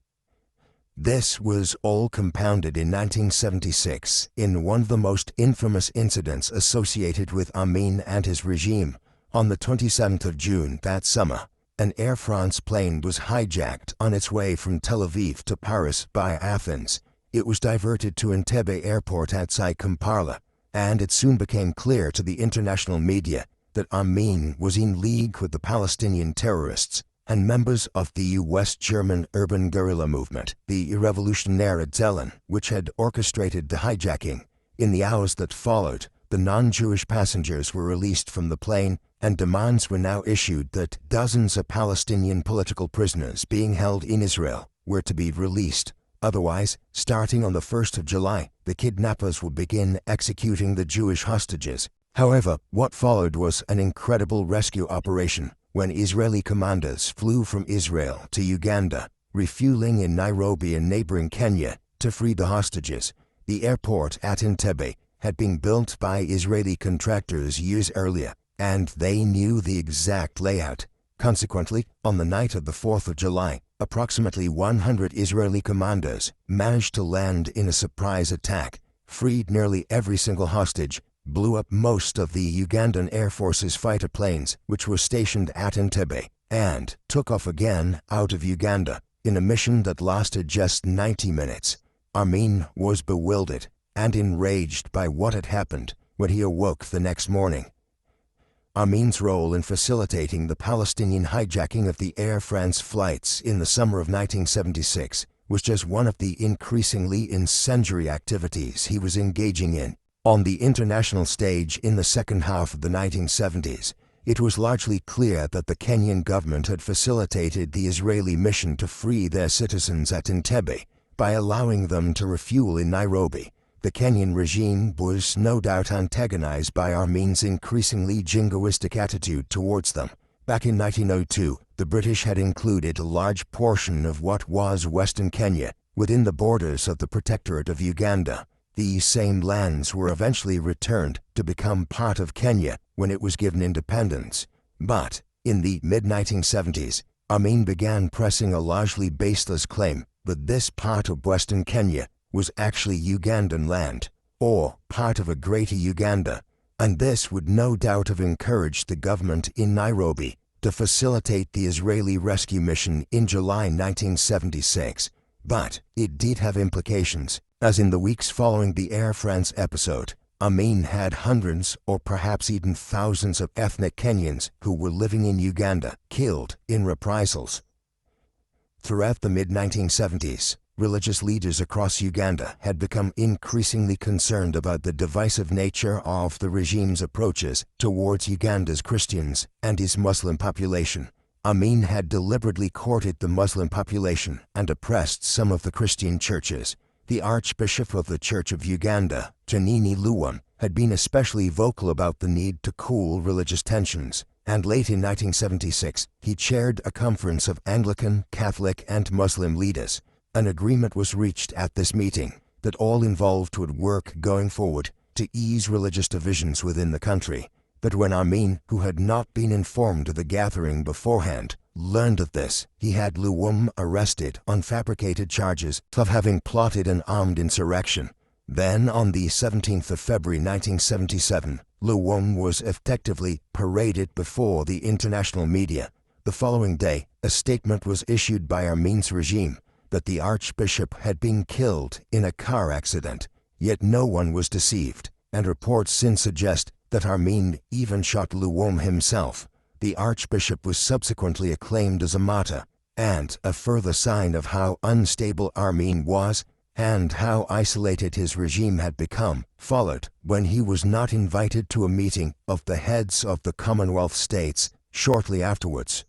This was all compounded in 1976 in one of the most infamous incidents associated with Amin and his regime. On the 27th of June that summer, an Air France plane was hijacked on its way from Tel Aviv to Paris by Athens. It was diverted to Entebbe Airport outside Kampala, and it soon became clear to the international media that Amin was in league with the Palestinian terrorists and members of the West German urban guerrilla movement, the Revolutionäre Zellen, which had orchestrated the hijacking. In the hours that followed, the non-Jewish passengers were released from the plane, and demands were now issued that dozens of Palestinian political prisoners being held in Israel were to be released. Otherwise, starting on the 1st of July, the kidnappers would begin executing the Jewish hostages. However, what followed was an incredible rescue operation when Israeli commanders flew from Israel to Uganda, refueling in Nairobi and neighboring Kenya to free the hostages. The airport at Entebbe had been built by Israeli contractors years earlier, and they knew the exact layout. Consequently, on the night of the 4th of July, approximately 100 Israeli commanders managed to land in a surprise attack, freed nearly every single hostage, blew up most of the Ugandan Air Force's fighter planes which were stationed at Entebbe, and took off again out of Uganda in a mission that lasted just 90 minutes. Amin was bewildered and enraged by what had happened when he awoke the next morning. Amin's role in facilitating the Palestinian hijacking of the Air France flights in the summer of 1976 was just one of the increasingly incendiary activities he was engaging in. On the international stage in the second half of the 1970s, it was largely clear that the Kenyan government had facilitated the Israeli mission to free their citizens at Entebbe by allowing them to refuel in Nairobi. The Kenyan regime was no doubt antagonized by Amin's increasingly jingoistic attitude towards them. Back in 1902, the British had included a large portion of what was Western Kenya within the borders of the Protectorate of Uganda. These same lands were eventually returned to become part of Kenya when it was given independence. But, in the mid-1970s, Amin began pressing a largely baseless claim that this part of Western Kenya was actually Ugandan land, or part of a greater Uganda, and this would no doubt have encouraged the government in Nairobi to facilitate the Israeli rescue mission in July 1976. But it did have implications, as in the weeks following the Air France episode, Amin had hundreds or perhaps even thousands of ethnic Kenyans who were living in Uganda killed in reprisals. Throughout the mid-1970s, religious leaders across Uganda had become increasingly concerned about the divisive nature of the regime's approaches towards Uganda's Christians and its Muslim population. Amin had deliberately courted the Muslim population and oppressed some of the Christian churches. The Archbishop of the Church of Uganda, Janini Luwum, had been especially vocal about the need to cool religious tensions, and late in 1976 he chaired a conference of Anglican, Catholic and Muslim leaders. An agreement was reached at this meeting that all involved would work going forward to ease religious divisions within the country. But when Amin, who had not been informed of the gathering beforehand, learned of this, he had Luwum arrested on fabricated charges of having plotted an armed insurrection. Then, on the 17th of February 1977, Luwum was effectively paraded before the international media. The following day, a statement was issued by Amin's regime that the Archbishop had been killed in a car accident, yet no one was deceived, and reports since suggest that Amin even shot Luwum himself. The Archbishop was subsequently acclaimed as a martyr, and a further sign of how unstable Amin was and how isolated his regime had become, followed when he was not invited to a meeting of the heads of the Commonwealth states shortly afterwards.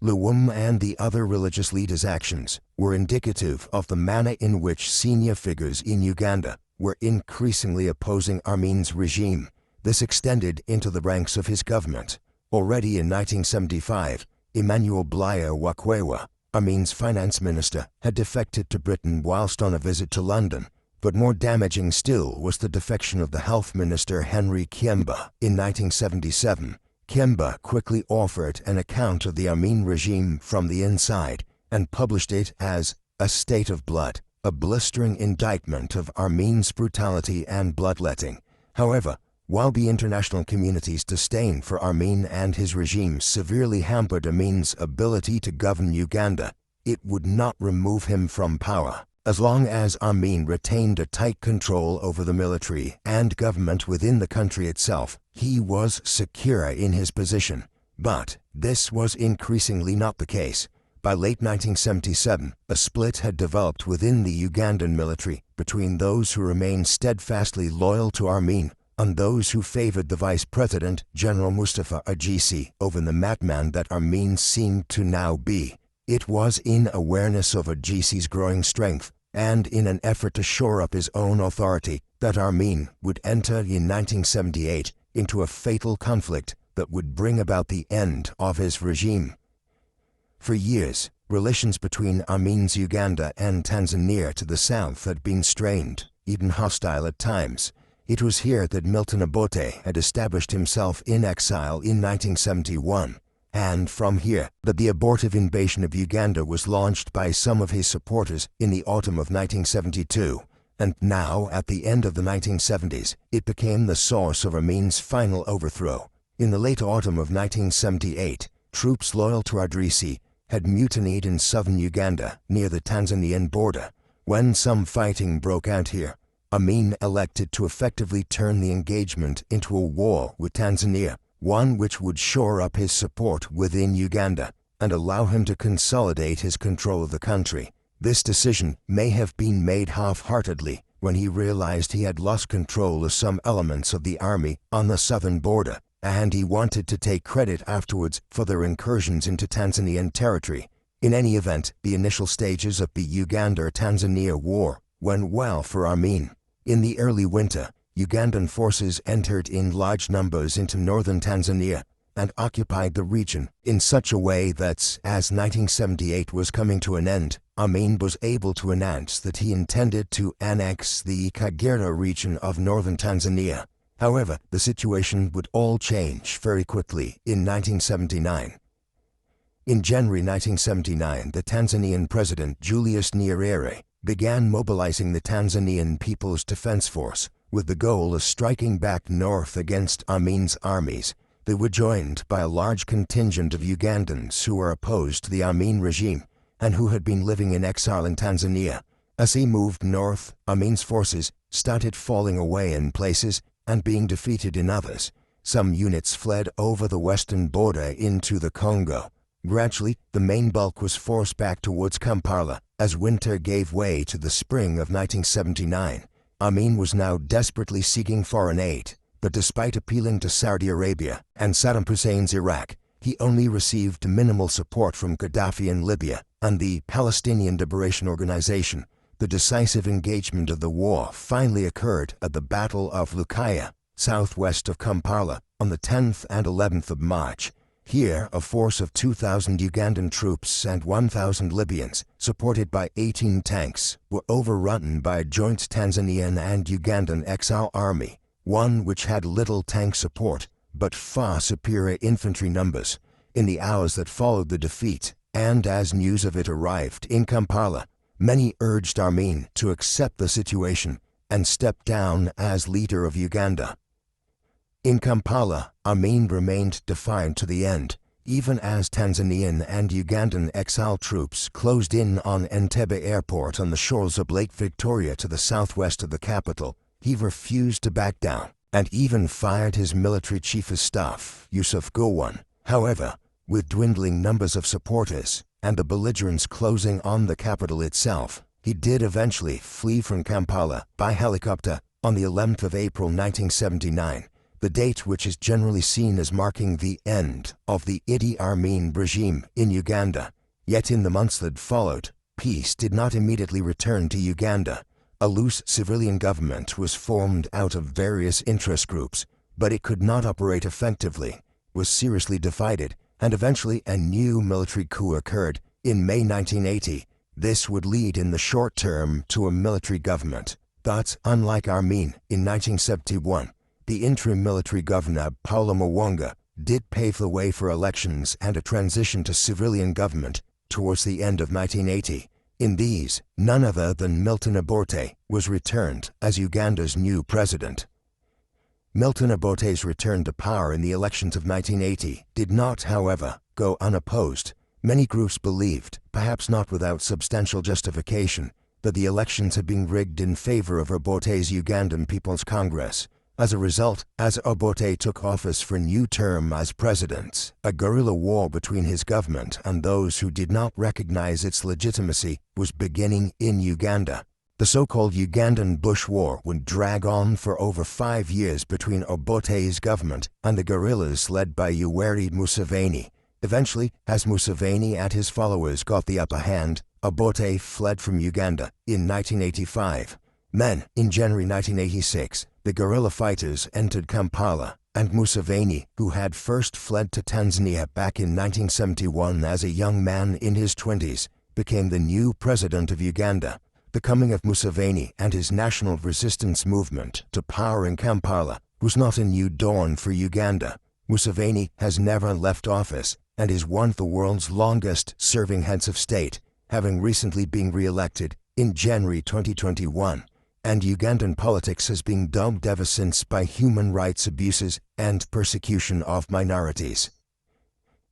Luwum and the other religious leaders' actions were indicative of the manner in which senior figures in Uganda were increasingly opposing Amin's regime. This extended into the ranks of his government. Already in 1975, Emmanuel Blair Wakwewa, Amin's finance minister, had defected to Britain whilst on a visit to London. But more damaging still was the defection of the health minister Henry Kiemba in 1977. Kiemba quickly offered an account of the Amin regime from the inside and published it as A State of Blood, a blistering indictment of Amin's brutality and bloodletting. However, while the international community's disdain for Amin and his regime severely hampered Amin's ability to govern Uganda, it would not remove him from power. As long as Amin retained a tight control over the military and government within the country itself, he was secure in his position. But this was increasingly not the case. By late 1977, a split had developed within the Ugandan military between those who remained steadfastly loyal to Amin and those who favored the Vice President, General Mustafa Agisi, over the madman that Amin seemed to now be. It was in awareness of Agisi's growing strength and in an effort to shore up his own authority that Amin would enter in 1978 into a fatal conflict that would bring about the end of his regime. For years, relations between Amin's Uganda and Tanzania to the south had been strained, even hostile at times. It was here that Milton Obote had established himself in exile in 1971. And from here that the abortive invasion of Uganda was launched by some of his supporters in the autumn of 1972, and now, at the end of the 1970s, it became the source of Amin's final overthrow. In the late autumn of 1978, troops loyal to Agisi had mutinied in southern Uganda near the Tanzanian border. When some fighting broke out here, Amin elected to effectively turn the engagement into a war with Tanzania, one which would shore up his support within Uganda and allow him to consolidate his control of the country. This decision may have been made half-heartedly when he realized he had lost control of some elements of the army on the southern border, and he wanted to take credit afterwards for their incursions into Tanzanian territory. In any event, the initial stages of the Uganda-Tanzania War went well for Amin. In the early winter, Ugandan forces entered in large numbers into northern Tanzania and occupied the region in such a way that, as 1978 was coming to an end, Amin was able to announce that he intended to annex the Kagera region of northern Tanzania. However, the situation would all change very quickly in 1979. In January 1979, the Tanzanian President Julius Nyerere began mobilizing the Tanzanian People's Defense Force with the goal of striking back north against Amin's armies. They were joined by a large contingent of Ugandans who were opposed to the Amin regime and who had been living in exile in Tanzania. As he moved north, Amin's forces started falling away in places and being defeated in others. Some units fled over the western border into the Congo. Gradually, the main bulk was forced back towards Kampala as winter gave way to the spring of 1979. Amin was now desperately seeking foreign aid, but despite appealing to Saudi Arabia and Saddam Hussein's Iraq, he only received minimal support from Gaddafi in Libya and the Palestinian Liberation Organization. The decisive engagement of the war finally occurred at the Battle of Lukaya, southwest of Kampala, on the 10th and 11th of March. Here, a force of 2,000 Ugandan troops and 1,000 Libyans, supported by 18 tanks, were overrun by a joint Tanzanian and Ugandan Exile army, one which had little tank support, but far superior infantry numbers, in the hours that followed the defeat, and as news of it arrived in Kampala, many urged Amin to accept the situation and step down as leader of Uganda. In Kampala, Amin remained defiant to the end, even as Tanzanian and Ugandan exile troops closed in on Entebbe Airport on the shores of Lake Victoria to the southwest of the capital. He refused to back down, and even fired his military chief of staff, Yusuf Gowon. However, with dwindling numbers of supporters and the belligerents closing on the capital itself, he did eventually flee from Kampala by helicopter on the 11th of April 1979, the date which is generally seen as marking the end of the Idi Amin regime in Uganda. Yet in the months that followed, peace did not immediately return to Uganda. A loose civilian government was formed out of various interest groups, but it could not operate effectively, was seriously divided, and eventually a new military coup occurred in May 1980. This would lead in the short term to a military government. But unlike Amin in 1971, the interim military governor Paula Mwanga did pave the way for elections and a transition to civilian government towards the end of 1980. In these, none other than Milton Obote was returned as Uganda's new president. Milton Obote's return to power in the elections of 1980 did not, however, go unopposed. Many groups believed, perhaps not without substantial justification, that the elections had been rigged in favor of Obote's Ugandan People's Congress. As a result, as Obote took office for a new term as president, a guerrilla war between his government and those who did not recognize its legitimacy was beginning in Uganda. The so-called Ugandan Bush War would drag on for over 5 years between Obote's government and the guerrillas led by Yoweri Museveni. Eventually, as Museveni and his followers got the upper hand, Obote fled from Uganda in 1985. Then, in January 1986, the guerrilla fighters entered Kampala, and Museveni, who had first fled to Tanzania back in 1971 as a young man in his 20s, became the new president of Uganda. The coming of Museveni and his national resistance movement to power in Kampala was not a new dawn for Uganda. Museveni has never left office and is one of the world's longest-serving heads of state, having recently been re-elected in January 2021. And Ugandan politics has been dogged ever since by human rights abuses and persecution of minorities.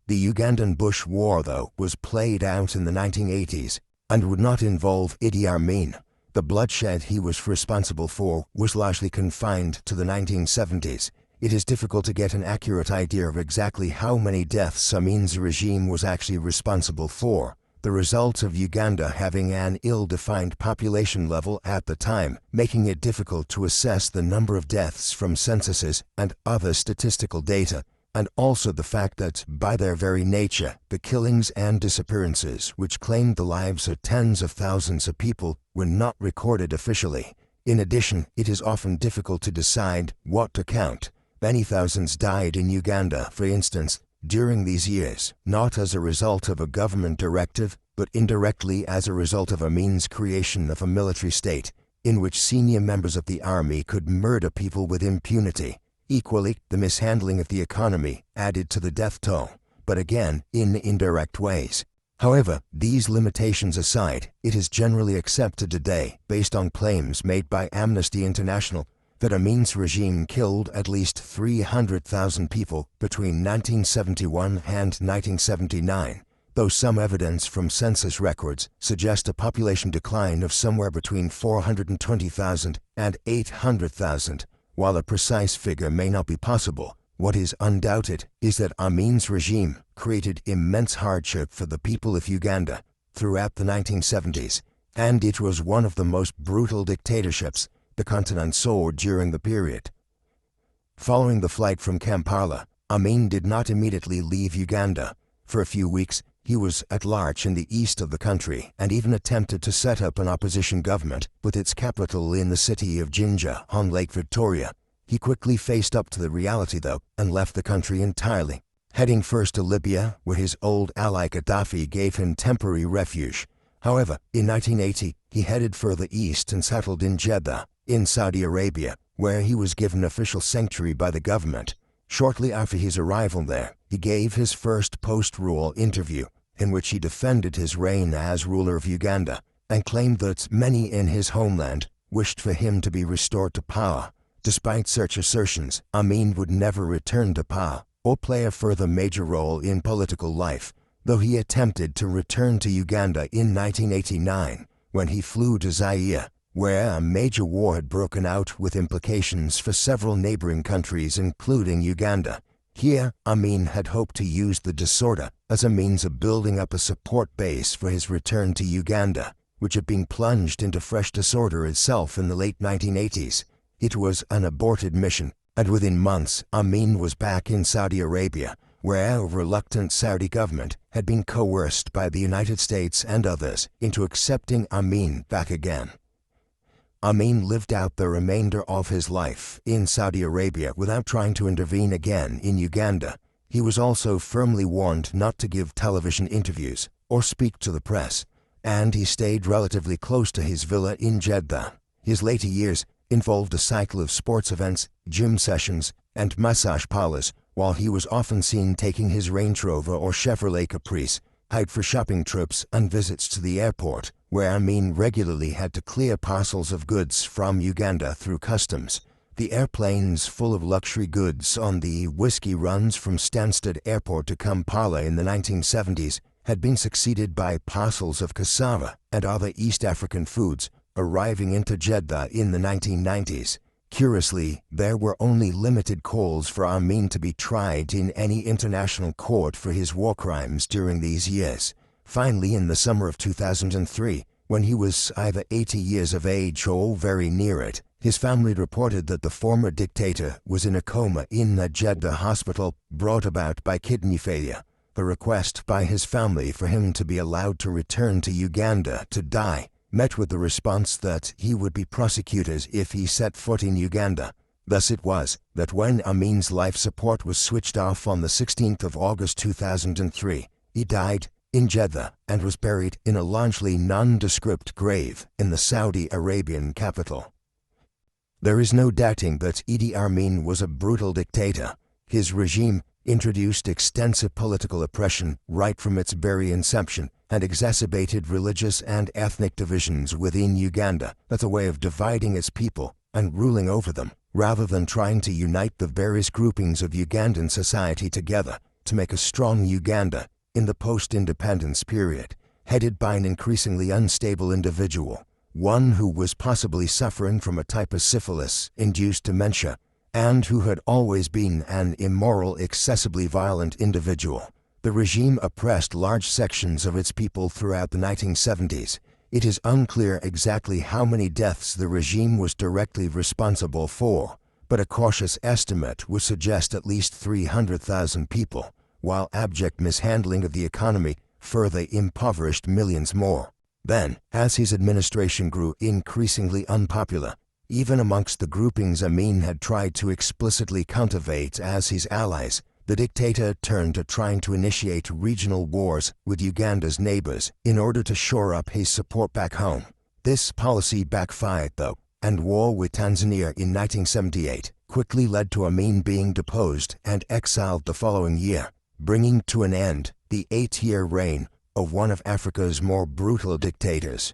The Ugandan Bush War, though, was played out in the 1980s and would not involve Idi Amin. The bloodshed he was responsible for was largely confined to the 1970s. It is difficult to get an accurate idea of exactly how many deaths Amin's regime was actually responsible for, the result of Uganda having an ill-defined population level at the time, making it difficult to assess the number of deaths from censuses and other statistical data, and also the fact that, by their very nature, the killings and disappearances which claimed the lives of tens of thousands of people were not recorded officially. In addition, it is often difficult to decide what to count. Many thousands died in Uganda, for instance, during these years, not as a result of a government directive, but indirectly as a result of Amin's creation of a military state, in which senior members of the army could murder people with impunity. Equally, the mishandling of the economy added to the death toll, but again, in indirect ways. However, these limitations aside, it is generally accepted today, based on claims made by Amnesty International, that Amin's regime killed at least 300,000 people between 1971 and 1979, though some evidence from census records suggests a population decline of somewhere between 420,000 and 800,000. While a precise figure may not be possible, what is undoubted is that Amin's regime created immense hardship for the people of Uganda throughout the 1970s, and it was one of the most brutal dictatorships the continent saw during the period. Following the flight from Kampala, Amin did not immediately leave Uganda. For a few weeks, he was at large in the east of the country and even attempted to set up an opposition government with its capital in the city of Jinja on Lake Victoria. He quickly faced up to the reality, though, and left the country entirely. heading first to Libya, where his old ally Gaddafi gave him temporary refuge. However, in 1980, he headed further east and settled in Jeddah, in Saudi Arabia, where he was given official sanctuary by the government. Shortly after his arrival there, he gave his first post-rule interview, in which he defended his reign as ruler of Uganda, and claimed that many in his homeland wished for him to be restored to power. Despite such assertions, Amin would never return to power or play a further major role in political life, though he attempted to return to Uganda in 1989 when he flew to Zaire, where a major war had broken out with implications for several neighboring countries including Uganda. Here, Amin had hoped to use the disorder as a means of building up a support base for his return to Uganda, which had been plunged into fresh disorder itself in the late 1980s. It was an aborted mission, and within months, Amin was back in Saudi Arabia, where a reluctant Saudi government had been coerced by the United States and others into accepting Amin back again. Amin lived out the remainder of his life in Saudi Arabia without trying to intervene again in Uganda. He was also firmly warned not to give television interviews or speak to the press, and he stayed relatively close to his villa in Jeddah. His later years involved a cycle of sports events, gym sessions, and massage parlors, while he was often seen taking his Range Rover or Chevrolet Caprice out for shopping trips and visits to the airport, where Amin regularly had to clear parcels of goods from Uganda through customs. The airplanes full of luxury goods on the whiskey runs from Stansted Airport to Kampala in the 1970s had been succeeded by parcels of cassava and other East African foods arriving into Jeddah in the 1990s. Curiously, there were only limited calls for Amin to be tried in any international court for his war crimes during these years. Finally, in the summer of 2003, when he was either 80 years of age or very near it, his family reported that the former dictator was in a coma in a Jeddah hospital brought about by kidney failure. A request by his family for him to be allowed to return to Uganda to die met with the response that he would be prosecuted if he set foot in Uganda. Thus it was that when Amin's life support was switched off on the 16th of August 2003, he died in Jeddah and was buried in a largely nondescript grave in the Saudi Arabian capital. There is no doubting that Idi Amin was a brutal dictator. His regime introduced extensive political oppression right from its very inception and exacerbated religious and ethnic divisions within Uganda as a way of dividing its people and ruling over them, rather than trying to unite the various groupings of Ugandan society together to make a strong Uganda in the post-independence period, headed by an increasingly unstable individual, one who was possibly suffering from a type of syphilis-induced dementia, and who had always been an immoral, excessively violent individual. The regime oppressed large sections of its people throughout the 1970s. It is unclear exactly how many deaths the regime was directly responsible for, but a cautious estimate would suggest at least 300,000 people, while abject mishandling of the economy further impoverished millions more. Then, as his administration grew increasingly unpopular, even amongst the groupings Amin had tried to explicitly cultivate as his allies, the dictator turned to trying to initiate regional wars with Uganda's neighbors in order to shore up his support back home. This policy backfired, though, and war with Tanzania in 1978 quickly led to Amin being deposed and exiled the following year, bringing to an end the 8-year reign of one of Africa's more brutal dictators.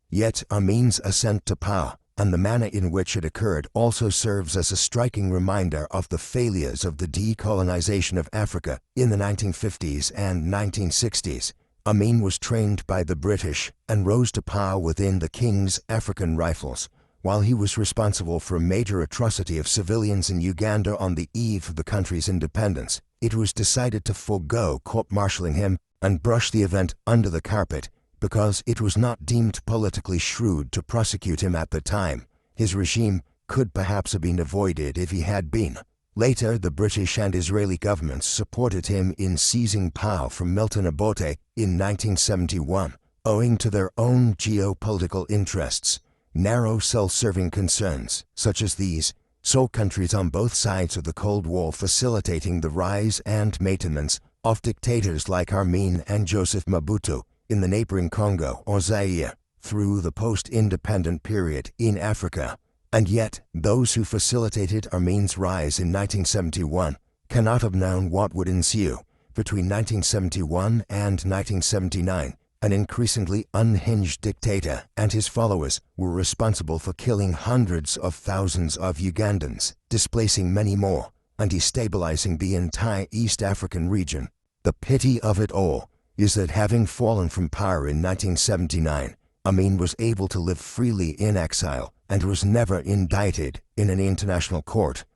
Yet Amin's ascent to power and the manner in which it occurred also serves as a striking reminder of the failures of the decolonization of Africa in the 1950s and 1960s. Amin was trained by the British and rose to power within the King's African Rifles, while he was responsible for a major atrocity of civilians in Uganda on the eve of the country's independence. It was decided to forego court-martialing him and brush the event under the carpet because it was not deemed politically shrewd to prosecute him at the time. His regime could perhaps have been avoided if he had been. Later, the British and Israeli governments supported him in seizing power from Milton Obote in 1971, owing to their own geopolitical interests. Narrow, self-serving concerns, such as these, saw countries on both sides of the Cold War facilitating the rise and maintenance of dictators like Amin and Joseph Mobutu in the neighboring Congo or Zaire through the post-independent period in Africa. And yet, those who facilitated Amin's rise in 1971 cannot have known what would ensue. Between 1971 and 1979, an increasingly unhinged dictator and his followers were responsible for killing hundreds of thousands of Ugandans, displacing many more, and destabilizing the entire East African region. The pity of it all is that having fallen from power in 1979, Amin was able to live freely in exile and was never indicted in an international court.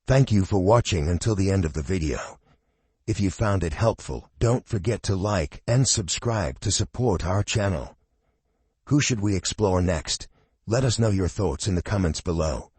Thank you for watching until the end of the video. If you found it helpful, don't forget to like and subscribe to support our channel. Who should we explore next? Let us know your thoughts in the comments below.